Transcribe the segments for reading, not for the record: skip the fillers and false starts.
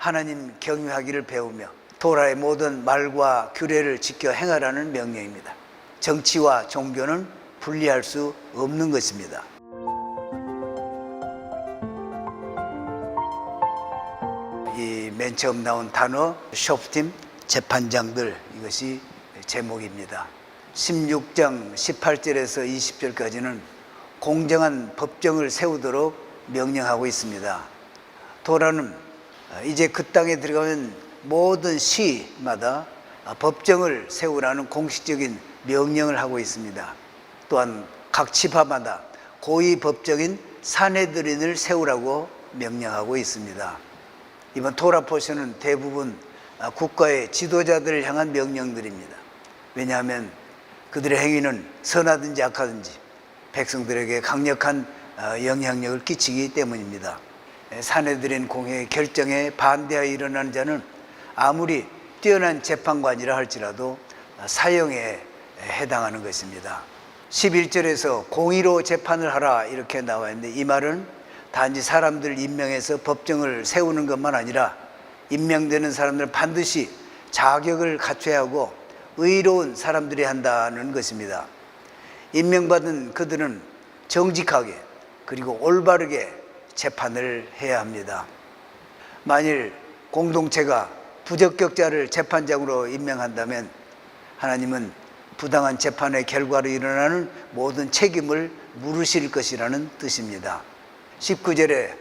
하나님 경외하기를 배우며 토라의 모든 말과 규례를 지켜 행하라는 명령입니다. 정치와 종교는 분리할 수 없는 것입니다. 이 맨 처음 나온 단어 쇼프팀, 재판장들, 이것이 제목입니다. 16장 18절에서 20절까지는 공정한 법정을 세우도록 명령하고 있습니다. 토라는 이제 그 땅에 들어가면 모든 시마다 법정을 세우라는 공식적인 명령을 하고 있습니다. 또한 각 지파마다 고위 법정인 산헤드린을 세우라고 명령하고 있습니다. 이번 토라 포션은 대부분 국가의 지도자들을 향한 명령들입니다. 왜냐하면 그들의 행위는 선하든지 악하든지 백성들에게 강력한 영향력을 끼치기 때문입니다. 산헤드린 공회의 결정에 반대하여 일어나는 자는 아무리 뛰어난 재판관이라 할지라도 사형에 해당하는 것입니다. 11절에서 공의로 재판을 하라 이렇게 나와 있는데, 이 말은 단지 사람들 임명해서 법정을 세우는 것만 아니라 임명되는 사람들은 반드시 자격을 갖춰야 하고 의로운 사람들이 한다는 것입니다. 임명받은 그들은 정직하게 그리고 올바르게 재판을 해야 합니다. 만일 공동체가 부적격자를 재판장으로 임명한다면 하나님은 부당한 재판의 결과로 일어나는 모든 책임을 물으실 것이라는 뜻입니다. 19절에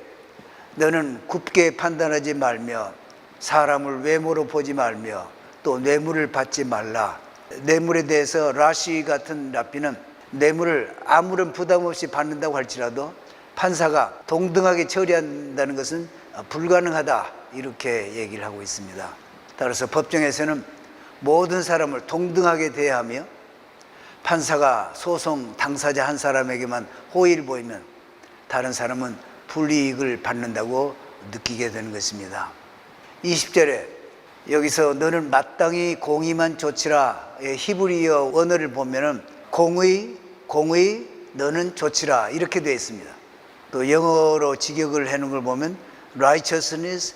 너는 굽게 판단하지 말며 사람을 외모로 보지 말며 또 뇌물을 받지 말라. 뇌물에 대해서 라시 같은 랍비는 뇌물을 아무런 부담 없이 받는다고 할지라도 판사가 동등하게 처리한다는 것은 불가능하다 이렇게 얘기를 하고 있습니다. 따라서 법정에서는 모든 사람을 동등하게 대하며 판사가 소송 당사자 한 사람에게만 호의를 보이면 다른 사람은 불이익을 받는다고 느끼게 되는 것입니다. 20절에 여기서 너는 마땅히 공의만 조치라, 히브리어 원어를 보면은 공의, 너는 조치라 이렇게 되어 있습니다. 또 영어로 직역을 해놓은 걸 보면 righteousness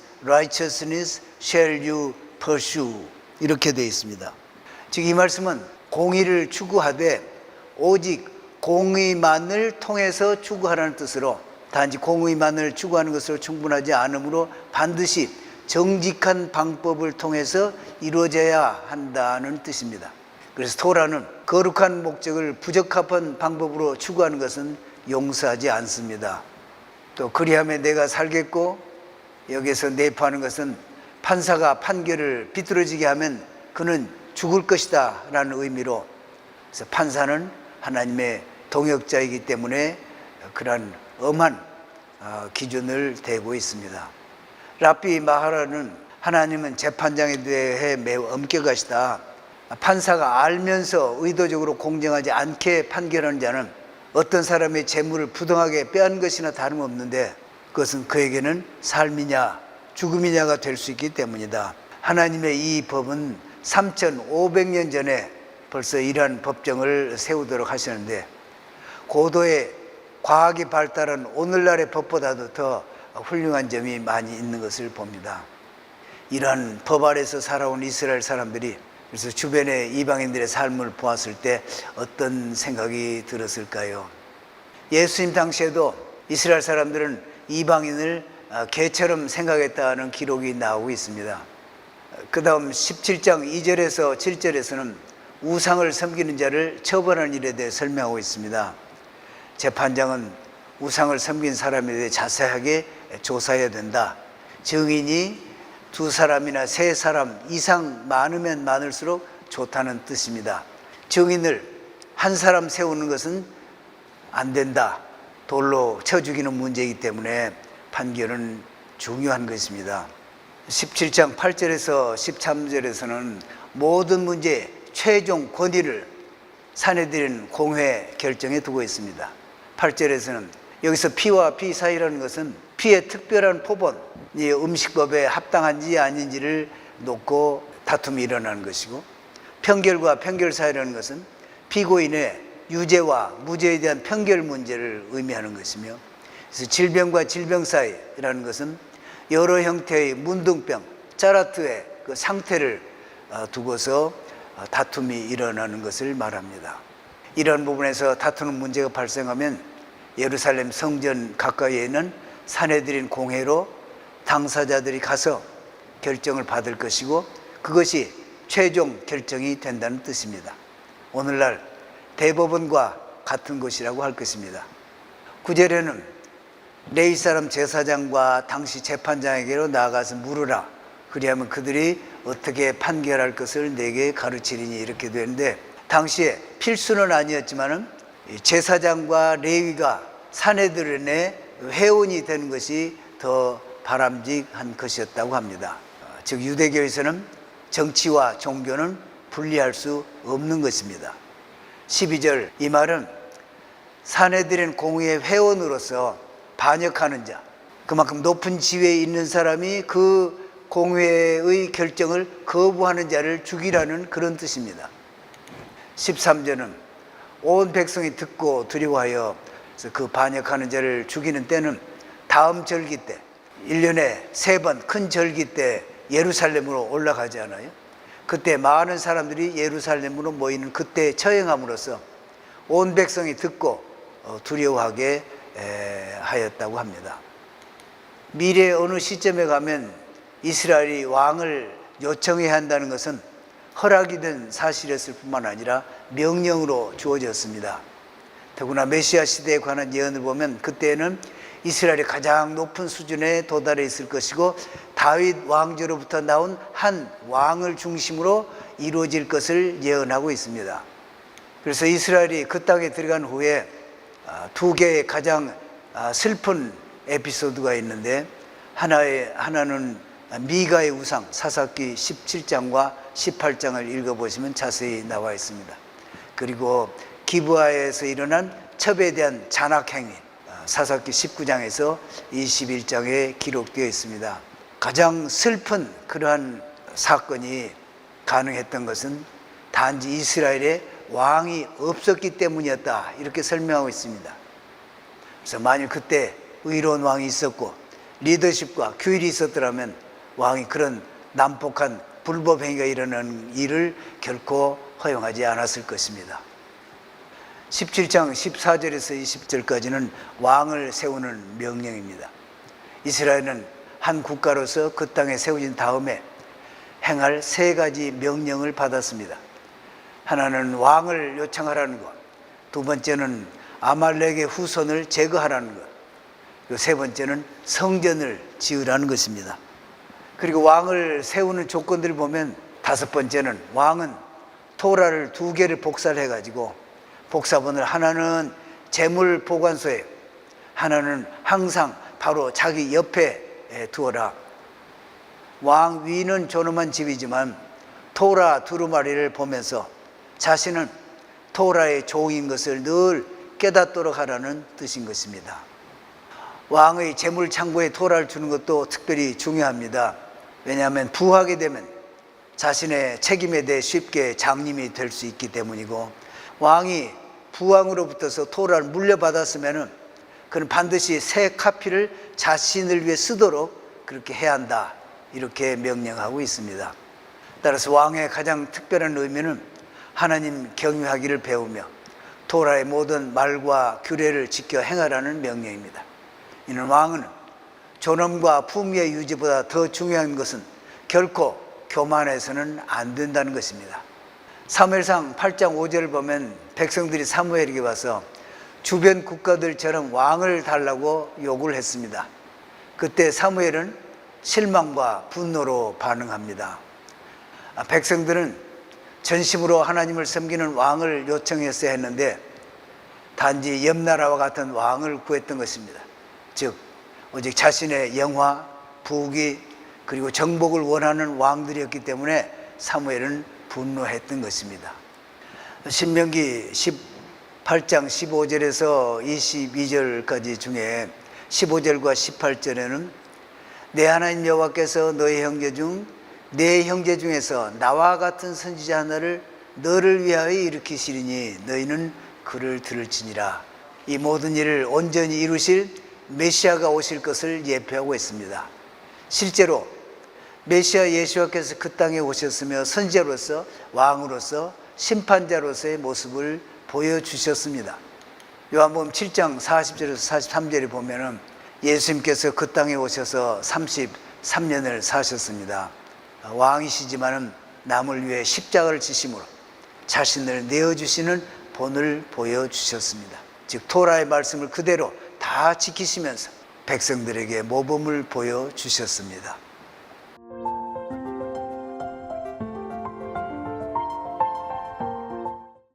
shall you pursue 이렇게 되어 있습니다. 즉 이 말씀은 공의를 추구하되 오직 공의만을 통해서 추구하라는 뜻으로, 단지 공의만을 추구하는 것으로 충분하지 않으므로 반드시 정직한 방법을 통해서 이루어져야 한다는 뜻입니다. 그래서 토라는 거룩한 목적을 부적합한 방법으로 추구하는 것은 용서하지 않습니다. 또 그리하면 내가 살겠고, 여기서 내포하는 것은 판사가 판결을 비뚤어지게 하면 그는 죽을 것이다 라는 의미로, 그래서 판사는 하나님의 동역자이기 때문에 그러한 엄한 기준을 대고 있습니다. 랍비 마하라는 하나님은 재판장에 대해 매우 엄격하시다. 판사가 알면서 의도적으로 공정하지 않게 판결하는 자는 어떤 사람의 재물을 부당하게 빼앗는 것이나 다름없는데 그것은 그에게는 삶이냐 죽음이냐가 될 수 있기 때문이다. 하나님의 이 법은 3500년 전에 벌써 이러한 법정을 세우도록 하시는데, 고도의 과학이 발달한 오늘날의 법보다도 더 훌륭한 점이 많이 있는 것을 봅니다. 이러한 법 아래서 살아온 이스라엘 사람들이 그래서 주변의 이방인들의 삶을 보았을 때 어떤 생각이 들었을까요? 예수님 당시에도 이스라엘 사람들은 이방인을 개처럼 생각했다는 기록이 나오고 있습니다. 그 다음 17장 2절에서 7절에서는 우상을 섬기는 자를 처벌하는 일에 대해 설명하고 있습니다. 재판장은 우상을 섬긴 사람에 대해 자세하게 조사해야 된다. 증인이 2사람이나 3사람 이상 많으면 많을수록 좋다는 뜻입니다. 증인을 한 사람 세우는 것은 안 된다. 돌로 쳐 죽이는 문제이기 때문에 판결은 중요한 것입니다. 17장 8절에서 13절에서는 모든 문제의 최종 권위를 산헤드린 공회 결정에 두고 있습니다. 8절에서는 여기서 피와 피 사이라는 것은 피의 특별한 포본, 이 음식법에 합당한지 아닌지를 놓고 다툼이 일어나는 것이고, 편결과 편결 사이라는 것은 피고인의 유죄와 무죄에 대한 편결 문제를 의미하는 것이며, 그래서 질병과 질병 사이라는 것은 여러 형태의 문둥병, 짜라트의 그 상태를 두고서 다툼이 일어나는 것을 말합니다. 이런 부분에서 다투는 문제가 발생하면 예루살렘 성전 가까이에 있는 사내들인 공회로 당사자들이 가서 결정을 받을 것이고 그것이 최종 결정이 된다는 뜻입니다. 오늘날 대법원과 같은 것이라고 할 것입니다. 9절에는 레위 사람 제사장과 당시 재판장에게로 나아가서 물으라. 그리하면 그들이 어떻게 판결할 것을 내게 가르치리니 이렇게 되는데 당시에 필수는 아니었지만 제사장과 레위가 사내들의 회원이 되는 것이 더 바람직한 것이었다고 합니다. 즉 유대교에서는 정치와 종교는 분리할 수 없는 것입니다. 12절 이 말은 사내들인 공의의 회원으로서 반역하는 자, 그만큼 높은 지위에 있는 사람이 그 공회의 결정을 거부하는 자를 죽이라는 그런 뜻입니다. 13절은 온 백성이 듣고 두려워하여 그 반역하는 자를 죽이는 때는 다음 절기 때 1년에 3번 큰 절기 때 예루살렘으로 올라가지 않아요? 그때 많은 사람들이 예루살렘으로 모이는 그때 처형함으로써 온 백성이 듣고 두려워하게 하였다고 합니다. 미래 어느 시점에 가면 이스라엘이 왕을 요청해야 한다는 것은 허락이 된 사실이었을 뿐만 아니라 명령으로 주어졌습니다. 더구나 메시아 시대에 관한 예언을 보면 그때는 이스라엘이 가장 높은 수준에 도달해 있을 것이고 다윗 왕조로부터 나온 한 왕을 중심으로 이루어질 것을 예언하고 있습니다. 그래서 이스라엘이 그 땅에 들어간 후에 두 개의 가장 슬픈 에피소드가 있는데 하나는 미가의 우상 사사기 17장과 18장을 읽어보시면 자세히 나와 있습니다. 그리고 기브아에서 일어난 첩에 대한 잔악행위 사사기 19장에서 21장에 기록되어 있습니다. 가장 슬픈 그러한 사건이 가능했던 것은 단지 이스라엘에 왕이 없었기 때문이었다 이렇게 설명하고 있습니다. 그래서 만일 그때 의로운 왕이 있었고 리더십과 규율이 있었더라면 왕이 그런 난폭한 불법 행위가 일어나는 일을 결코 허용하지 않았을 것입니다. 17장 14절에서 20절까지는 왕을 세우는 명령입니다. 이스라엘은 한 국가로서 그 땅에 세워진 다음에 행할 3가지 명령을 받았습니다. 하나는 왕을 요청하라는 것, 두 번째는 아말렉의 후손을 제거하라는 것, 그리고 세 번째는 성전을 지으라는 것입니다. 그리고 왕을 세우는 조건들을 보면 5번째는 왕은 토라를 2개를 복사를 해가지고 복사본을 하나는 재물 보관소에 하나는 항상 바로 자기 옆에 두어라. 왕 위는 존엄한 지위지만 토라 두루마리를 보면서 자신은 토라의 종인 것을 늘 깨닫도록 하라는 뜻인 것입니다. 왕의 재물 창고에 토라를 주는 것도 특별히 중요합니다. 왜냐하면 부하게 되면 자신의 책임에 대해 쉽게 장님이 될 수 있기 때문이고 왕이 부왕으로부터서 토라를 물려받았으면 그는 반드시 새 카피를 자신을 위해 쓰도록 그렇게 해야 한다 이렇게 명령하고 있습니다. 따라서 왕의 가장 특별한 의미는 하나님 경외하기를 배우며 토라의 모든 말과 규례를 지켜 행하라는 명령입니다. 이는 왕은 존엄과 품위의 유지보다 더 중요한 것은 결코 교만해서는 안 된다는 것입니다. 사무엘상 8장 5절을 보면 백성들이 사무엘에게 와서 주변 국가들처럼 왕을 달라고 요구를 했습니다. 그때 사무엘은 실망과 분노로 반응합니다. 백성들은 전심으로 하나님을 섬기는 왕을 요청했어야 했는데 단지 옆나라와 같은 왕을 구했던 것입니다. 즉 오직 자신의 영화, 부귀 그리고 정복을 원하는 왕들이었기 때문에 사무엘은 분노했던 것입니다. 신명기 18장 15절에서 22절까지 중에 15절과 18절에는 내 하나님 여호와께서 너의 형제 중 내 형제 중에서 나와 같은 선지자 하나를 너를 위하여 일으키시리니 너희는 그를 들을지니라. 이 모든 일을 온전히 이루실 메시아가 오실 것을 예표하고 있습니다. 실제로 메시아 예수와께서 그 땅에 오셨으며 선지자로서, 왕으로서, 심판자로서의 모습을 보여주셨습니다. 요한복음 7장 40절에서 43절에 보면은 예수님께서 그 땅에 오셔서 33년을 사셨습니다. 왕이시지만은 남을 위해 십자가를 지심으로 자신을 내어주시는 본을 보여주셨습니다. 즉 토라의 말씀을 그대로 다 지키시면서 백성들에게 모범을 보여주셨습니다.